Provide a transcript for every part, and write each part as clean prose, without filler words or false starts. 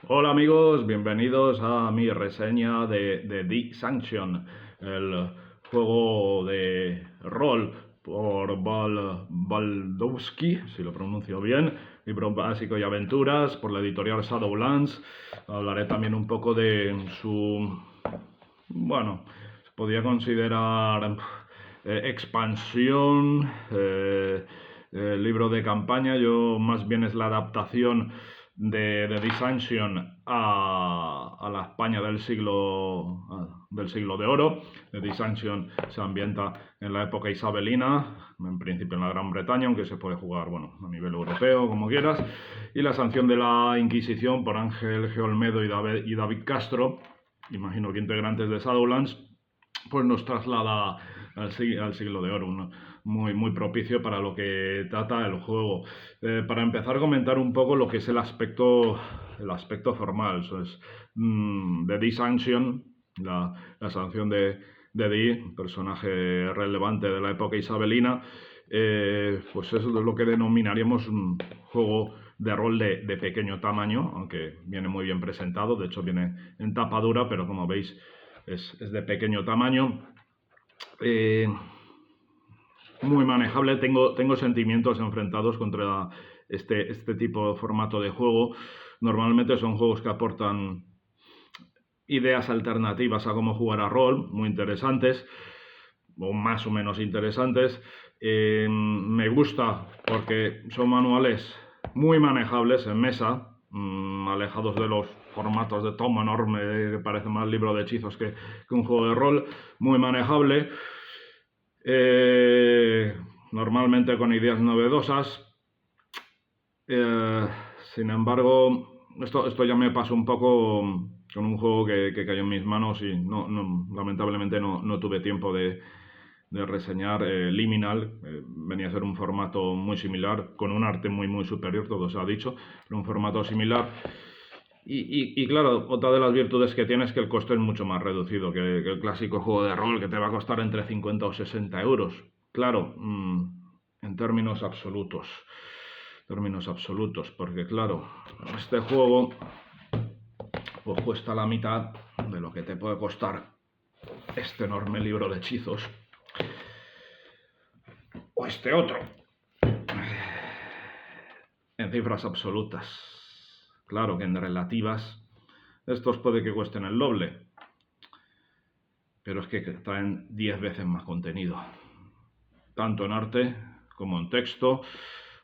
Hola amigos, bienvenidos a mi reseña de The Sanction, el juego de rol por Baldowski, si lo pronuncio bien, libro básico y aventuras por la editorial Shadowlands. Hablaré también un poco de su, bueno, se podría considerar expansión, libro de campaña. Yo más bien es la adaptación de Dissension a la España del siglo de oro. Dissension se ambienta en la época isabelina, en principio en la Gran Bretaña, aunque se puede jugar bueno, a nivel europeo, como quieras. Y la sanción de la Inquisición por Ángel G. Olmedo y David Castro, imagino que integrantes de Shadowlands, pues nos traslada al siglo de oro, ¿no? Muy propicio para lo que trata el juego. Para empezar a comentar un poco lo que es el aspecto formal, eso es de The Sanction, la sanción de Dee, personaje relevante de la época isabelina, pues es lo que denominaríamos un juego de rol de pequeño tamaño, aunque viene muy bien presentado, de hecho viene en tapa dura, pero como veis es de pequeño tamaño. Eh, Muy manejable, tengo sentimientos enfrentados contra este tipo de formato de juego. Normalmente son juegos que aportan ideas alternativas a cómo jugar a rol, muy interesantes, o más o menos interesantes. Me gusta porque son manuales muy manejables en mesa, alejados de los formatos de tomo enorme que parece más libro de hechizos que un juego de rol, muy manejable. Eh, Normalmente con ideas novedosas. Eh, Sin embargo, esto ya me pasó un poco con un juego que cayó en mis manos y lamentablemente no tuve tiempo de reseñar. Liminal venía a ser un formato muy similar, con un arte muy superior, todo se ha dicho, pero un formato similar. Y claro, otra de las virtudes que tiene es que el coste es mucho más reducido que el clásico juego de rol que te va a costar entre 50 o 60 euros. Claro, en términos absolutos. Términos absolutos, porque claro, este juego pues cuesta la mitad de lo que te puede costar este enorme libro de hechizos o este otro, en cifras absolutas. Claro que en relativas estos puede que cuesten el doble, pero es que traen 10 veces más contenido, tanto en arte como en texto,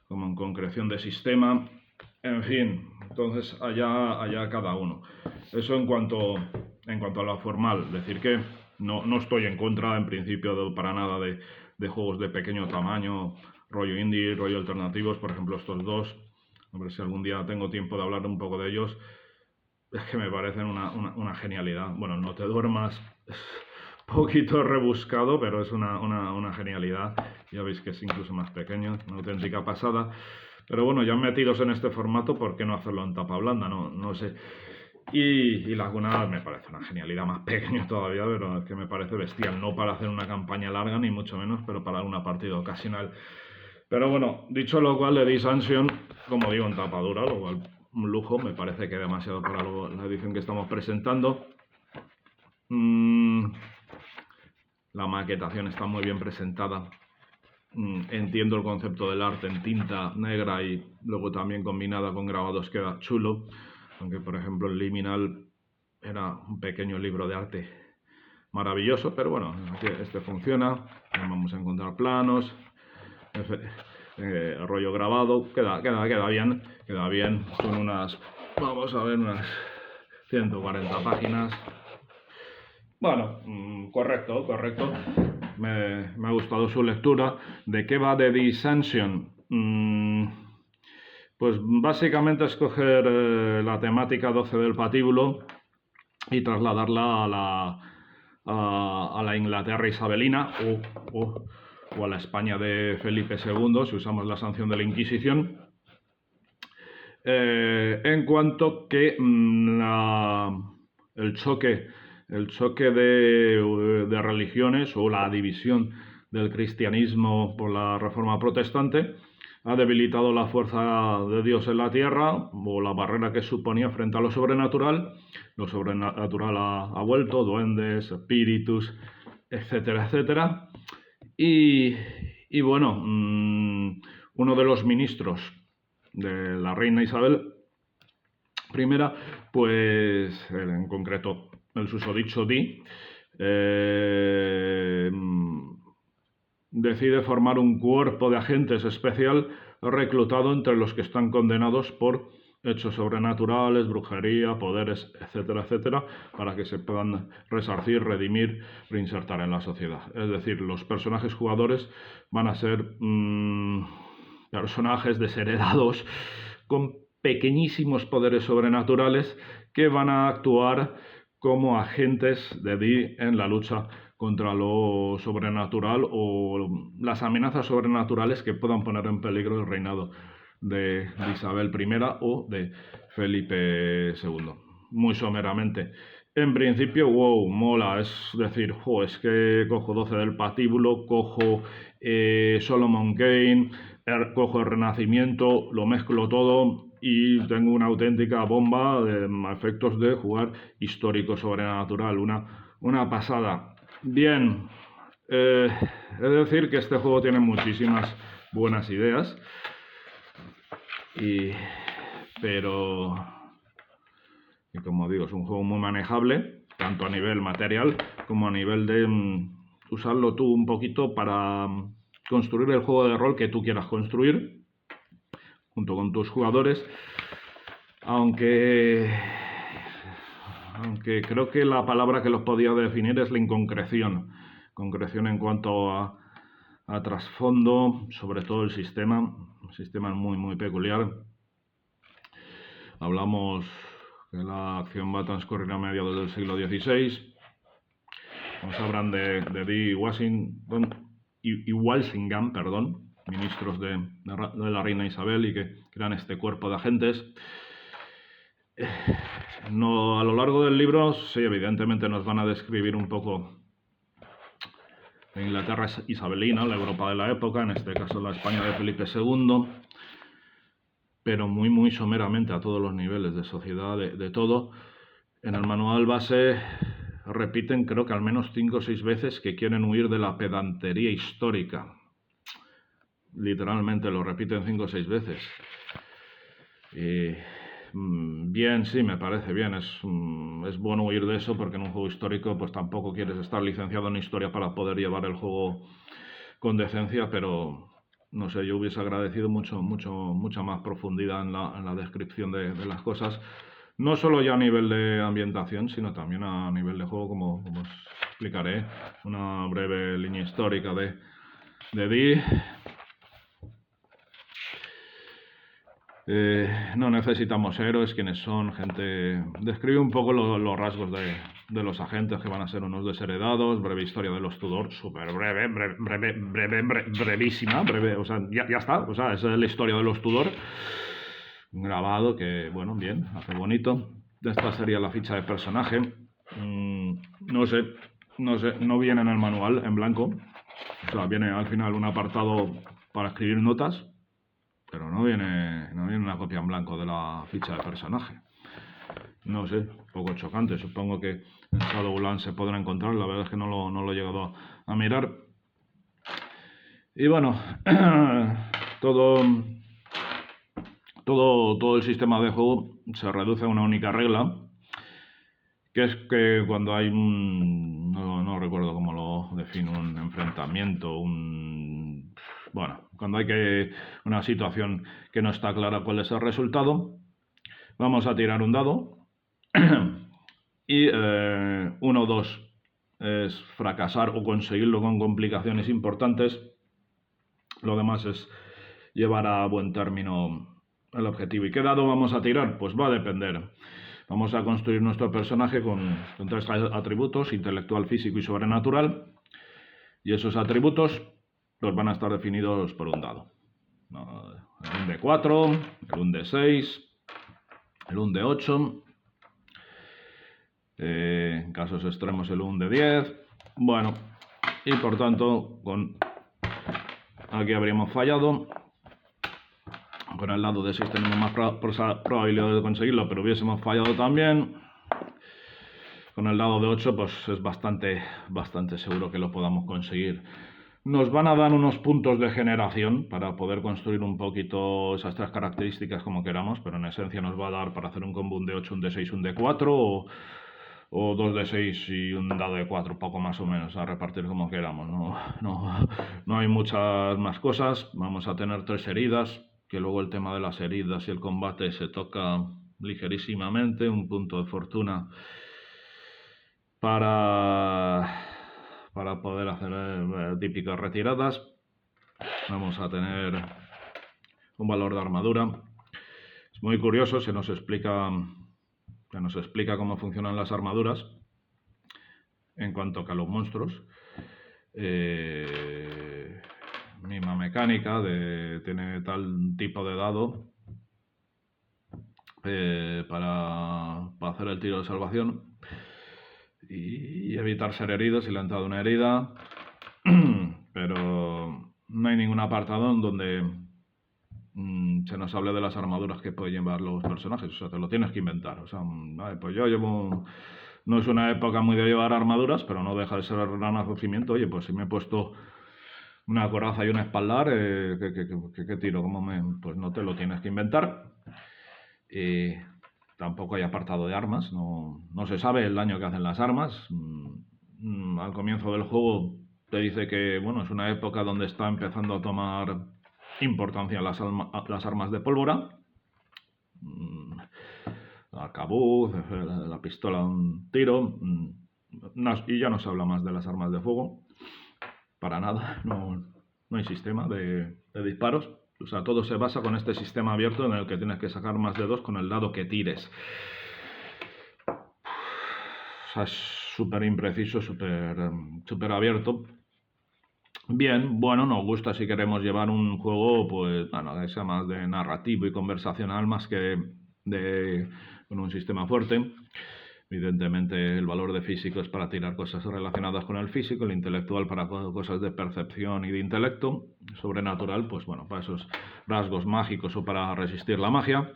como en concreción de sistema, en fin, entonces allá cada uno. Eso en cuanto a lo formal, decir que no estoy en contra en principio para nada de juegos de pequeño tamaño, rollo indie, rollo alternativos, por ejemplo estos dos, a ver si algún día tengo tiempo de hablar un poco de ellos. Es que me parecen una genialidad. Bueno, no te duermas, es poquito rebuscado, pero es una genialidad. Ya veis que es incluso más pequeño, una auténtica pasada. Pero bueno, ya metidos en este formato, ¿por qué no hacerlo en tapa blanda? No sé. Y Laguna me parece una genialidad, más pequeño todavía, pero es que me parece bestial. No para hacer una campaña larga, ni mucho menos, pero para una partida ocasional. Pero bueno, dicho lo cual, le di Sanction, como digo, en tapa dura, lo cual un lujo, me parece que demasiado para la edición que estamos presentando. La maquetación está muy bien presentada. Entiendo el concepto del arte en tinta negra y luego también combinada con grabados queda chulo, aunque por ejemplo el Liminal era un pequeño libro de arte maravilloso, pero bueno, este funciona. Vamos a encontrar planos, rollo grabado, queda bien, son vamos a ver, unas 140 páginas. Bueno, correcto. Me ha gustado su lectura. ¿De qué va The Dissension? Pues básicamente escoger la temática 12 del patíbulo y trasladarla a la Inglaterra isabelina o a la España de Felipe II, si usamos la sanción de la Inquisición. En cuanto que el choque de religiones o la división del cristianismo por la reforma protestante ha debilitado la fuerza de Dios en la tierra o la barrera que suponía frente a lo sobrenatural. Lo sobrenatural ha vuelto, duendes, espíritus, etcétera, etcétera. Y bueno, uno de los ministros de la reina Isabel I, pues en concreto el susodicho Dee, decide formar un cuerpo de agentes especial reclutado entre los que están condenados por hechos sobrenaturales, brujería, poderes, etcétera, etcétera, para que se puedan resarcir, redimir, reinsertar en la sociedad. Es decir, los personajes jugadores van a ser personajes desheredados con pequeñísimos poderes sobrenaturales que van a actuar como agentes de Dee en la lucha contra lo sobrenatural o las amenazas sobrenaturales que puedan poner en peligro el reinado de Isabel I o de Felipe II. Muy someramente. En principio, wow, mola, es decir, es que cojo 12 del patíbulo, cojo Solomon Kane, cojo el Renacimiento, lo mezclo todo y tengo una auténtica bomba de efectos de jugar histórico sobrenatural, una pasada. Bien, es decir que este juego tiene muchísimas buenas ideas, pero como digo, es un juego muy manejable, tanto a nivel material como a nivel de usarlo tú un poquito para construir el juego de rol que tú quieras construir junto con tus jugadores, aunque creo que la palabra que los podía definir es la inconcreción en cuanto a trasfondo, sobre todo el sistema es muy muy peculiar. Hablamos que la acción va a transcurrir a mediados del siglo XVI. Nos hablan de Dee y Walsingham, ministros de la reina Isabel y que crean este cuerpo de agentes. No, a lo largo del libro, sí, evidentemente nos van a describir un poco la Inglaterra isabelina, la Europa de la época, en este caso la España de Felipe II, pero muy, muy someramente a todos los niveles de sociedad, de todo. En el manual base repiten, creo que al menos 5 o 6 veces que quieren huir de la pedantería histórica. Literalmente lo repiten 5 o 6 veces. Bien, sí, me parece bien. Es bueno huir de eso porque en un juego histórico pues tampoco quieres estar licenciado en historia para poder llevar el juego con decencia, pero no sé, yo hubiese agradecido mucha más profundidad en la descripción de las cosas, no solo ya a nivel de ambientación, sino también a nivel de juego, como os explicaré, una breve línea histórica de Dee. No necesitamos héroes, quienes son, gente... Describe un poco los rasgos de los agentes que van a ser unos desheredados, breve historia de los Tudor, súper brevísima, o sea, ya está, o sea, esa es la historia de los Tudor, grabado, que, bueno, bien, hace bonito. Esta sería la ficha de personaje. No sé, no viene en el manual en blanco, o sea, viene al final un apartado para escribir notas, pero no viene una copia en blanco de la ficha de personaje. No sé, un poco chocante. Supongo que en Shadowlands se podrá encontrar, la verdad es que no lo he llegado a mirar. Y bueno, todo el sistema de juego se reduce a una única regla, que es que cuando hay no recuerdo cómo lo defino, un enfrentamiento, cuando hay una situación que no está clara cuál es el resultado, vamos a tirar un dado y 1 o 2 es fracasar o conseguirlo con complicaciones importantes. Lo demás es llevar a buen término el objetivo. ¿Y qué dado vamos a tirar? Pues va a depender. Vamos a construir nuestro personaje con 3 atributos: intelectual, físico y sobrenatural. Y esos atributos los van a estar definidos por un dado. El 1 de 4, el 1 de 6, el 1 de 8, en casos extremos el 1 de 10. Bueno, y por tanto, aquí habríamos fallado. Con el dado de 6 tenemos más probabilidad de conseguirlo, pero hubiésemos fallado también. Con el dado de 8 pues es bastante seguro que lo podamos conseguir. Nos van a dar unos puntos de generación para poder construir un poquito esas 3 características como queramos, pero en esencia nos va a dar para hacer un combo un D8, un D6, un D4 o 2 D6 y un dado de 4, poco más o menos, a repartir como queramos. No hay muchas más cosas. Vamos a tener 3 heridas, que luego el tema de las heridas y el combate se toca ligerísimamente, un punto de fortuna para poder hacer típicas retiradas. Vamos a tener un valor de armadura. Es muy curioso, se nos explica cómo funcionan las armaduras en cuanto a los monstruos. Misma mecánica, tiene tal tipo de dado para hacer el tiro de salvación y evitar ser herido si le han dado una herida, pero no hay ningún apartado en donde se nos hable de las armaduras que pueden llevar los personajes. O sea, te lo tienes que inventar. O sea, pues yo llevo... No es una época muy de llevar armaduras, pero no deja de ser el gran conocimiento. Oye, pues si me he puesto una coraza y un espaldar, ¿qué tiro? Pues no te lo tienes que inventar. Tampoco hay apartado de armas, no se sabe el daño que hacen las armas. Al comienzo del juego te dice que bueno, es una época donde está empezando a tomar importancia las armas de pólvora. Arcabuz, la pistola un tiro, y ya no se habla más de las armas de fuego, para nada, no hay sistema de disparos. O sea, todo se basa con este sistema abierto en el que tienes que sacar más de 2 con el dado que tires. O sea, es súper impreciso, súper abierto. Bien, bueno, nos gusta si queremos llevar un juego, pues, bueno, que sea más de narrativo y conversacional, más que con un sistema fuerte. Evidentemente el valor de físico es para tirar cosas relacionadas con el físico, el intelectual para cosas de percepción y de intelecto, sobrenatural, pues bueno, para esos rasgos mágicos o para resistir la magia.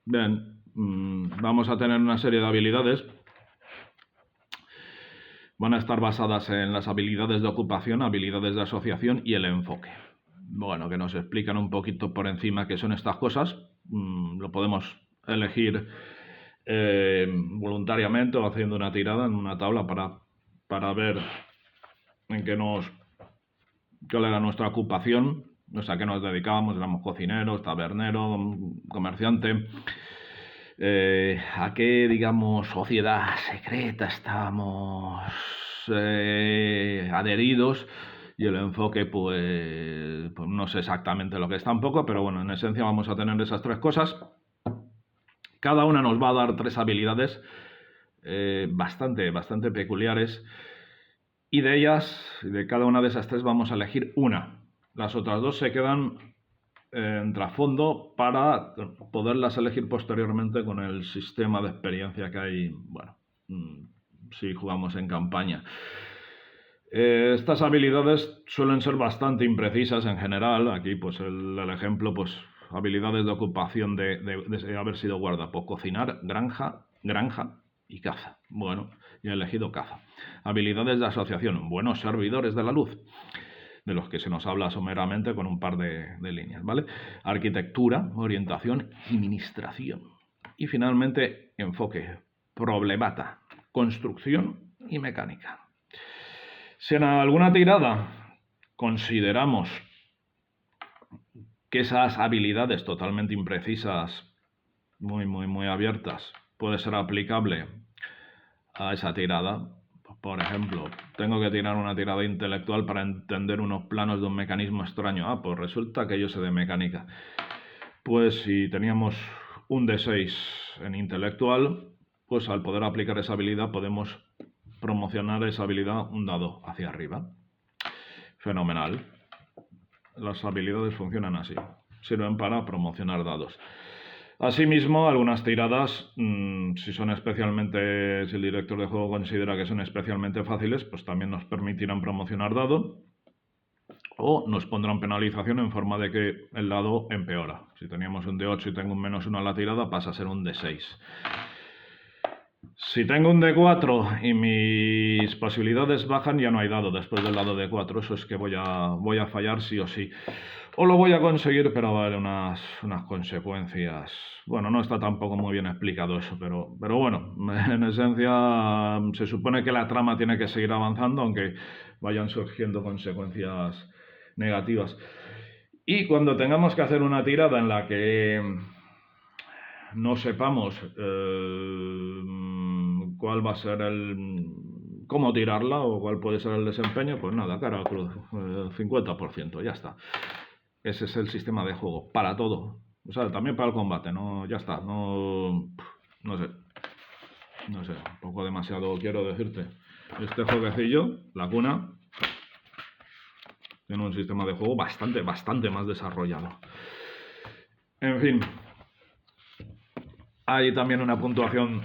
Bien, vamos a tener una serie de habilidades. Van a estar basadas en las habilidades de ocupación, habilidades de asociación y el enfoque. Bueno, que nos explican un poquito por encima qué son estas cosas. Lo podemos elegir voluntariamente o haciendo una tirada en una tabla para ver en cuál era nuestra ocupación, o sea, a qué nos dedicábamos, éramos cocineros, taberneros, comerciante, a qué, digamos, sociedad secreta estábamos adheridos. Y el enfoque, pues no sé exactamente lo que es tampoco, pero bueno, en esencia vamos a tener esas 3 cosas. Cada una nos va a dar 3 habilidades bastante peculiares. Y de ellas, de cada una de esas 3, vamos a elegir una. Las otras 2 se quedan en trasfondo para poderlas elegir posteriormente con el sistema de experiencia que hay, bueno, si jugamos en campaña. Estas habilidades suelen ser bastante imprecisas en general. Aquí, pues el ejemplo, pues habilidades de ocupación de haber sido guardapo, cocinar, granja y caza. Bueno, yo he elegido caza. Habilidades de asociación, buenos servidores de la luz, de los que se nos habla someramente con un par de líneas, ¿vale? Arquitectura, orientación y administración. Y finalmente, enfoque, problemata, construcción y mecánica. Si en alguna tirada consideramos que esas habilidades totalmente imprecisas, muy abiertas, puede ser aplicable a esa tirada, por ejemplo, tengo que tirar una tirada intelectual para entender unos planos de un mecanismo extraño. Pues resulta que yo sé de mecánica. Pues si teníamos un D6 en intelectual, pues al poder aplicar esa habilidad podemos promocionar esa habilidad un dado hacia arriba. Fenomenal. Las habilidades funcionan así. Sirven para promocionar dados. Asimismo, algunas tiradas, si el director de juego considera que son especialmente fáciles, pues también nos permitirán promocionar dado o nos pondrán penalización en forma de que el dado empeora. Si teníamos un D8 y tengo un -1 en la tirada, pasa a ser un D6. Si tengo un D4 y mis posibilidades bajan, ya no hay dado después del dado D4. Eso es que voy a fallar sí o sí. O lo voy a conseguir, pero va a haber unas consecuencias. Bueno, no está tampoco muy bien explicado eso, pero bueno, en esencia se supone que la trama tiene que seguir avanzando, aunque vayan surgiendo consecuencias negativas. Y cuando tengamos que hacer una tirada en la que no sepamos cuál va a ser cómo tirarla o cuál puede ser el desempeño, pues nada, cara a cruz, 50%, ya está. Ese es el sistema de juego, para todo. O sea, también para el combate, no, ya está, no sé, un poco demasiado quiero decirte. Este jueguecillo, La Cuna, tiene un sistema de juego bastante más desarrollado. En fin, hay también una puntuación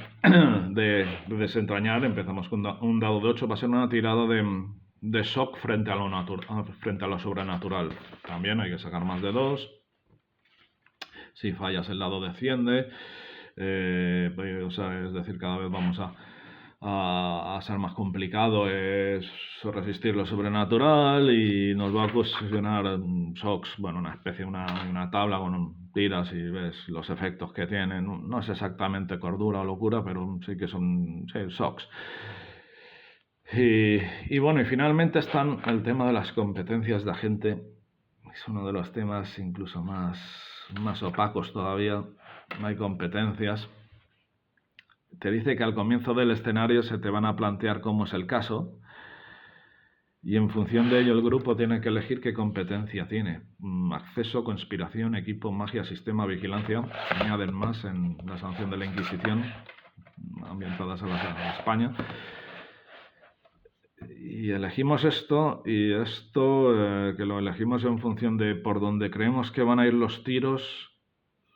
de desentrañar. Empezamos con un dado de 8, va a ser una tirada de shock frente a lo sobrenatural. También hay que sacar más de 2. Si fallas, el dado desciende. Es decir, cada vez vamos a ser más complicado es resistir lo sobrenatural y nos va a ocasionar shocks, bueno, una tabla con tiras y ves los efectos que tienen. No es exactamente cordura o locura, pero sí que son shocks. Y bueno, y finalmente están el tema de las competencias de agente. Es uno de los temas incluso más opacos todavía. No hay competencias. Te dice que al comienzo del escenario se te van a plantear cómo es el caso y en función de ello el grupo tiene que elegir qué competencia tiene. Acceso, conspiración, equipo, magia, sistema, vigilancia. Añaden más en la sanción de la Inquisición, ambientadas a España. Y elegimos esto, que lo elegimos en función de por donde creemos que van a ir los tiros,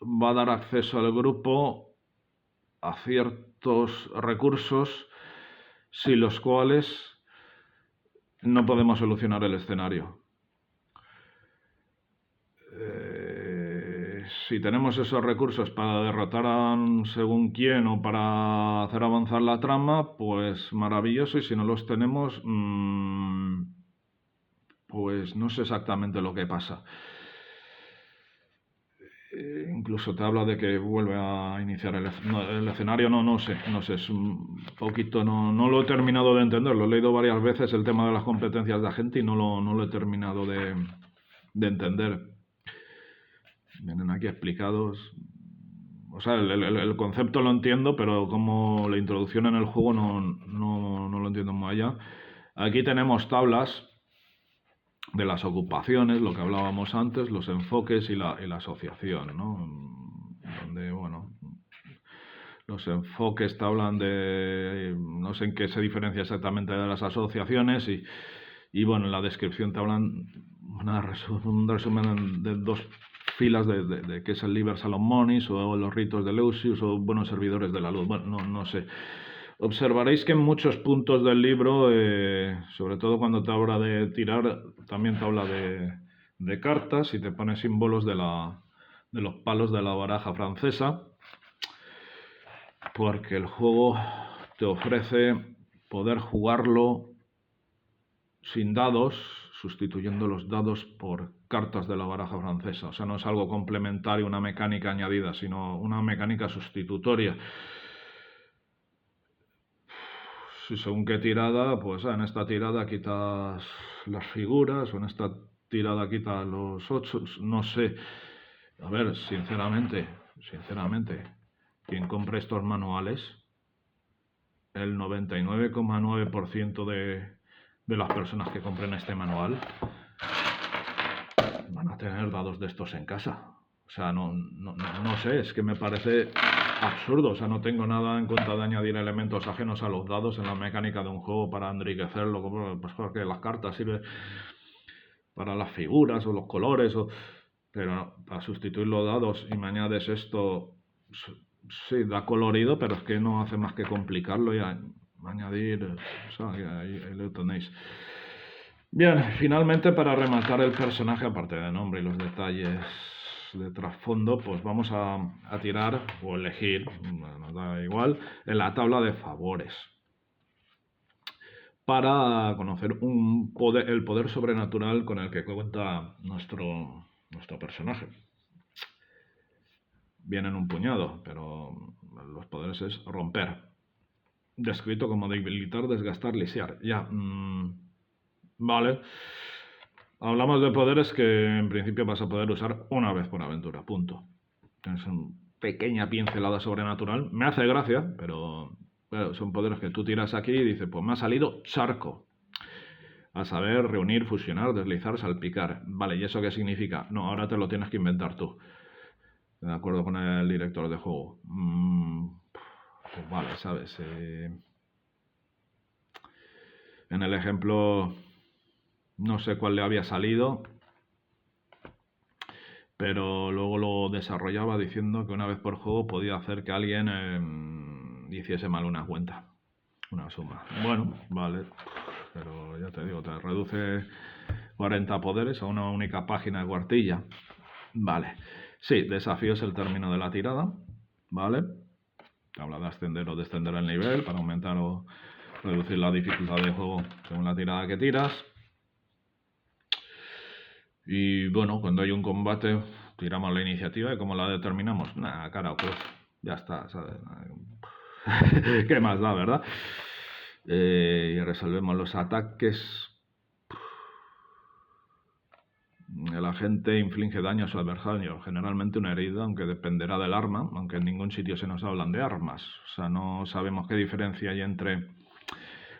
va a dar acceso al grupo a ciertos recursos sin los cuales no podemos solucionar el escenario. Si tenemos esos recursos para derrotar a según quién o para hacer avanzar la trama, pues maravilloso, y si no los tenemos, pues no sé exactamente lo que pasa. Incluso te habla de que vuelve a iniciar el escenario, no sé, es un poquito, no lo he terminado de entender, lo he leído varias veces el tema de las competencias de agente y no lo he terminado de entender. Vienen aquí explicados, o sea, el concepto lo entiendo, pero como la introducción en el juego no lo entiendo muy allá. Aquí tenemos tablas de las ocupaciones, lo que hablábamos antes, los enfoques y la asociación, ¿no? Donde, bueno, los enfoques te hablan de, no sé en qué se diferencia exactamente de las asociaciones y bueno, en la descripción te hablan un resumen de 2 filas de qué es el Liber Salomonis o los ritos de Leucius o buenos servidores de la luz. Bueno, no sé. Observaréis que en muchos puntos del libro, sobre todo cuando te habla de tirar, también te habla de cartas y te pone símbolos de los palos de la baraja francesa, porque el juego te ofrece poder jugarlo sin dados, sustituyendo los dados por cartas de la baraja francesa. O sea, no es algo complementario, una mecánica añadida, sino una mecánica sustitutoria. Si según qué tirada, pues en esta tirada quitas las figuras o en esta tirada quitas los 8, no sé. A ver, sinceramente, quien compre estos manuales, el 99,9% de las personas que compren este manual van a tener dados de estos en casa. O sea, no sé, es que me parece absurdo. O sea, no tengo nada en contra de añadir elementos ajenos a los dados en la mecánica de un juego para enriquecerlo, pues porque las cartas sirven para las figuras o los colores, pero para sustituir los dados y me añades esto Sí, da colorido, pero es que no hace más que complicarlo y añadir. O sea, ahí lo tenéis. Bien, finalmente para rematar el personaje, aparte del nombre y los detalles de trasfondo, pues vamos a tirar o elegir, nos da igual, en la tabla de favores para conocer el poder sobrenatural con el que cuenta nuestro personaje. Vienen un puñado, pero los poderes es romper. Descrito como debilitar, desgastar, lisiar. Ya, vale. Hablamos de poderes que en principio vas a poder usar una vez por aventura, punto. Es una pequeña pincelada sobrenatural. Me hace gracia, pero son poderes que tú tiras aquí y dices, pues me ha salido charco. A saber, reunir, fusionar, deslizar, salpicar. Vale, ¿y eso qué significa? No, ahora te lo tienes que inventar tú. De acuerdo con el director de juego. Pues vale, ¿sabes? En el ejemplo, no sé cuál le había salido, pero luego lo desarrollaba diciendo que una vez por juego podía hacer que alguien hiciese mal una cuenta, una suma. Bueno, vale, pero ya te digo, te reduce 40 poderes a una única página de cuartilla. Vale, sí, desafío es el término de la tirada, ¿vale? Habla de ascender o descender el nivel para aumentar o reducir la dificultad de juego según la tirada que tiras. Y bueno, cuando hay un combate, tiramos la iniciativa y ¿cómo la determinamos? Nada, cara o cruz. Ya está, ¿sabes? ¿Qué más da, verdad? Y resolvemos los ataques. El agente inflige daño a su adversario, generalmente una herida, aunque dependerá del arma, aunque en ningún sitio se nos hablan de armas. O sea, no sabemos qué diferencia hay entre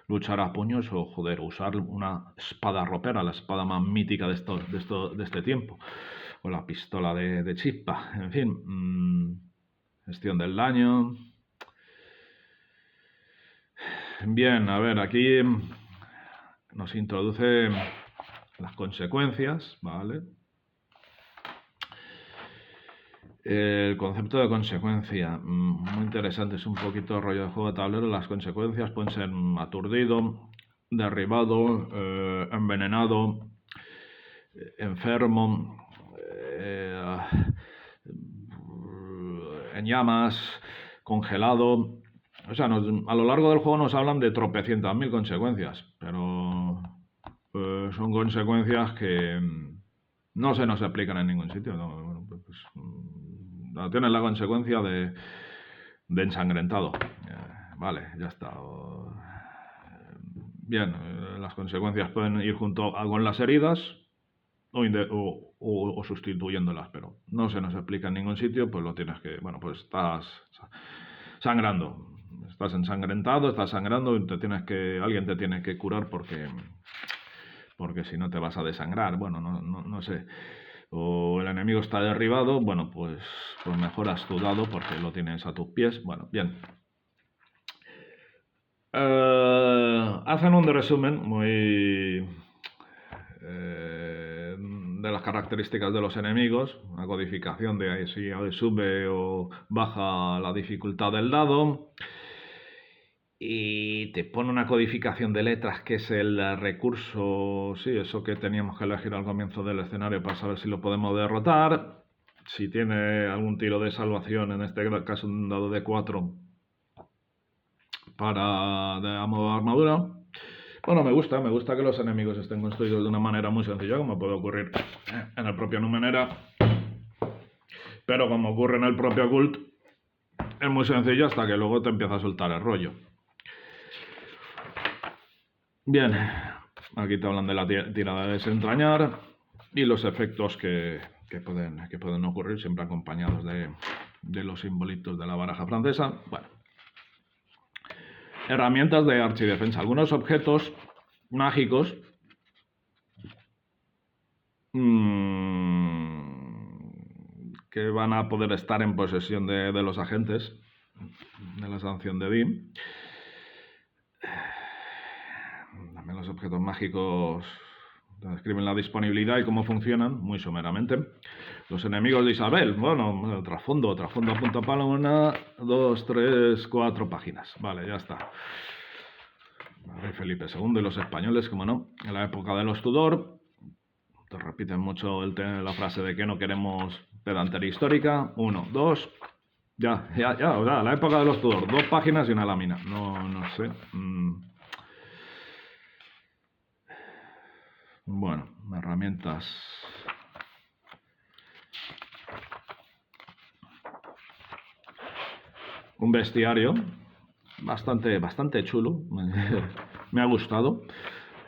luchar a puños o, joder, usar una espada ropera, la espada más mítica de este tiempo, o la pistola de chispa, en fin, gestión del daño. Bien, a ver, aquí nos introduce las consecuencias, ¿vale? El concepto de consecuencia, muy interesante, es un poquito rollo de juego de tablero. Las consecuencias pueden ser aturdido, derribado, envenenado, enfermo, en llamas, congelado. O sea, a lo largo del juego nos hablan de tropecientas mil consecuencias, pero son consecuencias que no se nos aplican en ningún sitio. ¿No? Tienes la consecuencia de ensangrentado. Vale, ya está. Bien, las consecuencias pueden ir junto con las heridas o sustituyéndolas, pero no se nos explica en ningún sitio, pues lo tienes que, bueno, pues estás sangrando, estás ensangrentado, estás sangrando y alguien te tiene que curar porque si no te vas a desangrar, bueno, no sé. O el enemigo está derribado, bueno, pues mejoras tu dado porque lo tienes a tus pies, bueno, bien. Hacen un resumen muy de las características de los enemigos, una codificación de si sube o baja la dificultad del dado, y te pone una codificación de letras que es el recurso, sí, eso que teníamos que elegir al comienzo del escenario para saber si lo podemos derrotar, si tiene algún tiro de salvación, en este caso un dado de 4 a modo de armadura. Bueno, me gusta que los enemigos estén construidos de una manera muy sencilla, como puede ocurrir en el propio Numenera, pero como ocurre en el propio Cult, es muy sencillo hasta que luego te empieza a soltar el rollo. Bien, aquí te hablan de la tirada de desentrañar y los efectos que pueden ocurrir, siempre acompañados de los simbolitos de la baraja francesa. Bueno, herramientas de archidefensa. Algunos objetos mágicos que van a poder estar en posesión de los agentes de la sanción de DIM. También los objetos mágicos Te describen la disponibilidad y cómo funcionan, muy someramente. Los enemigos de Isabel, bueno, trasfondo a punta pala, 1, 2, 3, 4 páginas. Vale, ya está. Rey Felipe II y los españoles, como no, en la época de los Tudor. Te repiten mucho la frase de que no queremos pedantería histórica. 1, 2. Ya, o sea, la época de los Tudor, 2 páginas y una lámina. No sé. Bueno, herramientas. Un bestiario bastante chulo. Me ha gustado.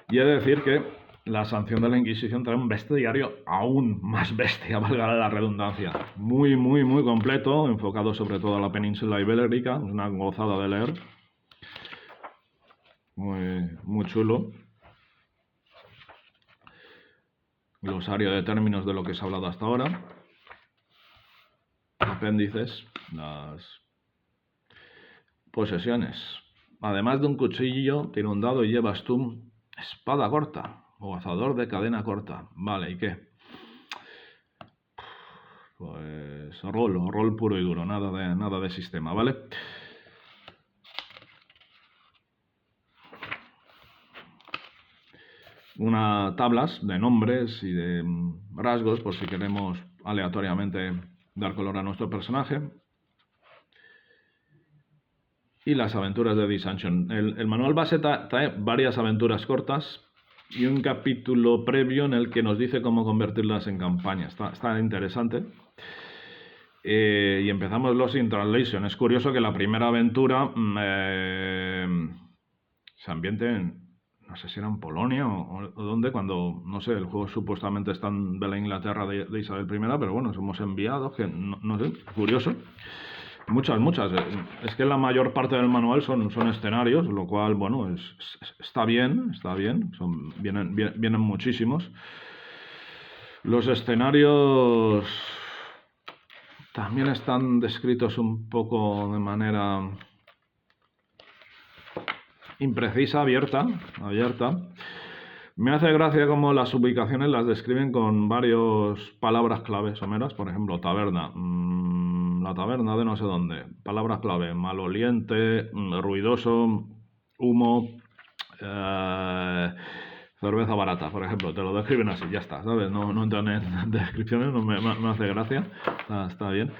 Y he de decir que la sanción de la Inquisición trae un bestiario aún más bestia, valga la redundancia. Muy completo, enfocado sobre todo a la península ibérica. Es una gozada de leer. Muy chulo. Glosario de términos de lo que se ha hablado hasta ahora. Apéndices. Las posesiones. Además de un cuchillo, tiene un dado y llevas tú espada corta. O azador de cadena corta. Vale, ¿y qué? Pues rol puro y duro, nada de sistema, ¿vale? Tablas de nombres y de rasgos, por si queremos aleatoriamente dar color a nuestro personaje. Y las aventuras de Dissension. El manual base trae varias aventuras cortas y un capítulo previo en el que nos dice cómo convertirlas en campaña. Está interesante. Y empezamos Lost in Translation. Es curioso que la primera aventura se ambiente en, no sé si era en Polonia o dónde, cuando, no sé, el juego supuestamente está de la Inglaterra de Isabel I, pero bueno, somos enviados, que no sé, curioso. Muchas. Es que la mayor parte del manual son escenarios, lo cual, bueno, está bien. Vienen muchísimos. Los escenarios también están descritos un poco de manera imprecisa, abierta. Me hace gracia cómo las ubicaciones las describen con varias palabras clave someras. Por ejemplo, taberna. La taberna de no sé dónde. Palabras clave. Maloliente, ruidoso, humo, cerveza barata, por ejemplo. Te lo describen así, ya está, ¿sabes? No entran en descripciones, me hace gracia. Está bien.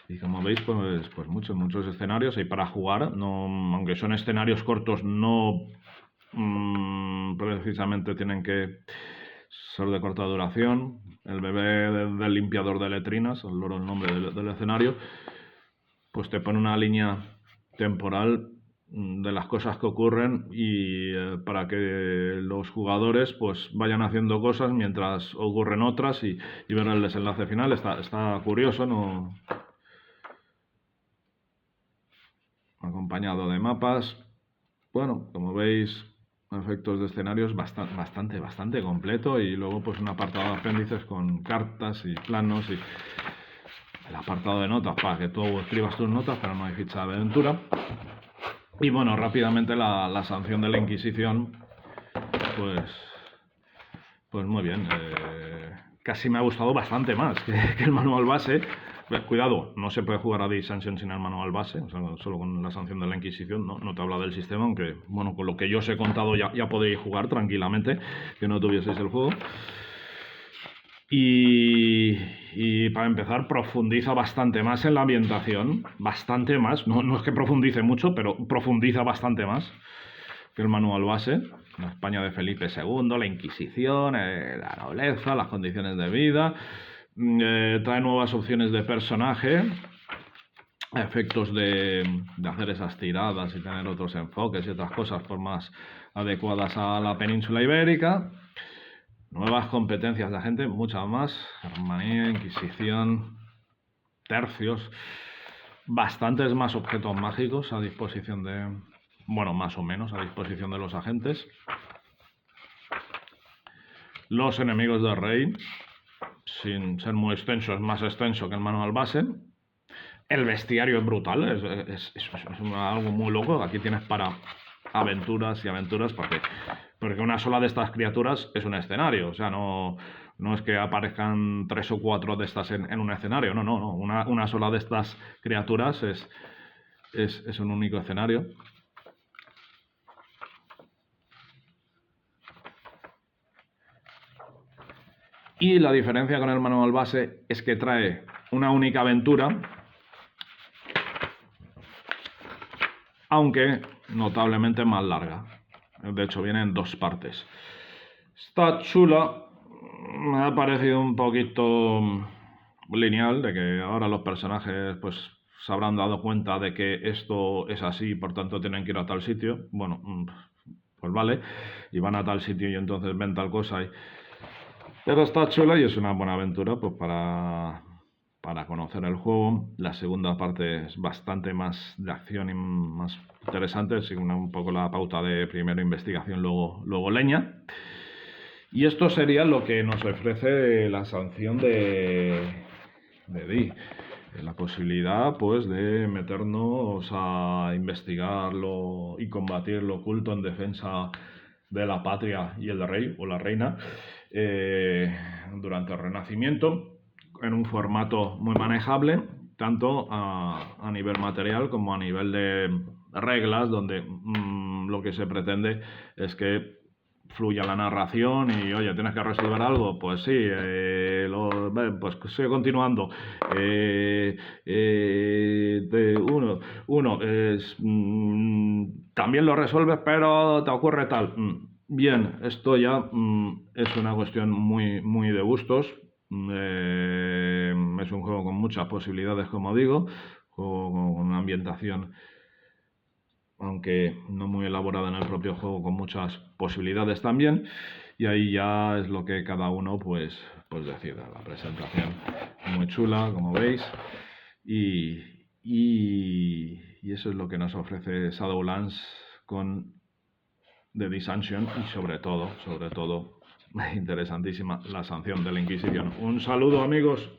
Y como veis, pues muchos escenarios hay para jugar. No, aunque son escenarios cortos, no precisamente tienen que ser de corta duración. El bebé del limpiador de letrinas, el nombre del escenario, pues te pone una línea temporal de las cosas que ocurren y para que los jugadores pues vayan haciendo cosas mientras ocurren otras y ver el desenlace final. Está curioso, ¿no? Acompañado de mapas. Bueno, como veis, efectos de escenarios bastante completo, y luego pues un apartado de apéndices con cartas y planos y el apartado de notas para que tú escribas tus notas, pero no hay ficha de aventura. Y bueno, rápidamente la sanción de la Inquisición, pues muy bien. Casi me ha gustado bastante más que el manual base. Cuidado, no se puede jugar a Dissension sin el manual base, o sea, solo con la sanción de la Inquisición. No te habla del sistema, aunque bueno, con lo que yo os he contado ya podéis jugar tranquilamente, que no tuvieseis el juego. Y para empezar, profundiza bastante más en la ambientación, bastante más. No es que profundice mucho, pero profundiza bastante más que el manual base. La España de Felipe II, la Inquisición, la nobleza, las condiciones de vida. Trae nuevas opciones de personaje, efectos de hacer esas tiradas y tener otros enfoques y otras cosas por más adecuadas a la península ibérica. Nuevas competencias de agente, muchas más. Germanía, Inquisición, tercios. Bastantes más objetos mágicos a disposición de... Bueno, más o menos a disposición de los agentes. Los enemigos del rey, sin ser muy extenso, es más extenso que el manual base. El bestiario es brutal, es algo muy loco. Aquí tienes para aventuras y aventuras, porque una sola de estas criaturas es un escenario, o sea, no es que aparezcan 3 o 4 de estas en un escenario, no. Una sola de estas criaturas es un único escenario. Y la diferencia con el manual base es que trae una única aventura, aunque notablemente más larga. De hecho, viene en 2 partes. Está chula. Me ha parecido un poquito lineal, de que ahora los personajes pues se habrán dado cuenta de que esto es así, por tanto tienen que ir a tal sitio. Bueno, pues vale, y van a tal sitio y entonces ven tal cosa. Pero está chula y es una buena aventura pues para conocer el juego. La segunda parte es bastante más de acción y más interesante, sigue un poco la pauta de primero investigación, luego leña. Y esto sería lo que nos ofrece la sanción de Di. La posibilidad pues de meternos a investigarlo y combatir lo oculto en defensa de la patria y el rey o la reina durante el Renacimiento, en un formato muy manejable, tanto a nivel material como a nivel de reglas, donde lo que se pretende es que fluya la narración y, oye, tienes que resolver algo, pues sí, pues sigue continuando. También lo resuelves, pero te ocurre tal. Bien, esto ya es una cuestión muy de gustos. Es un juego con muchas posibilidades, como digo, con una ambientación, aunque no muy elaborada en el propio juego, con muchas posibilidades también, y ahí ya es lo que cada uno pues decida. La presentación muy chula, como veis, y eso es lo que nos ofrece Shadowlands con The Dissension, y sobre todo, interesantísima la sanción de la Inquisición. Un saludo, amigos.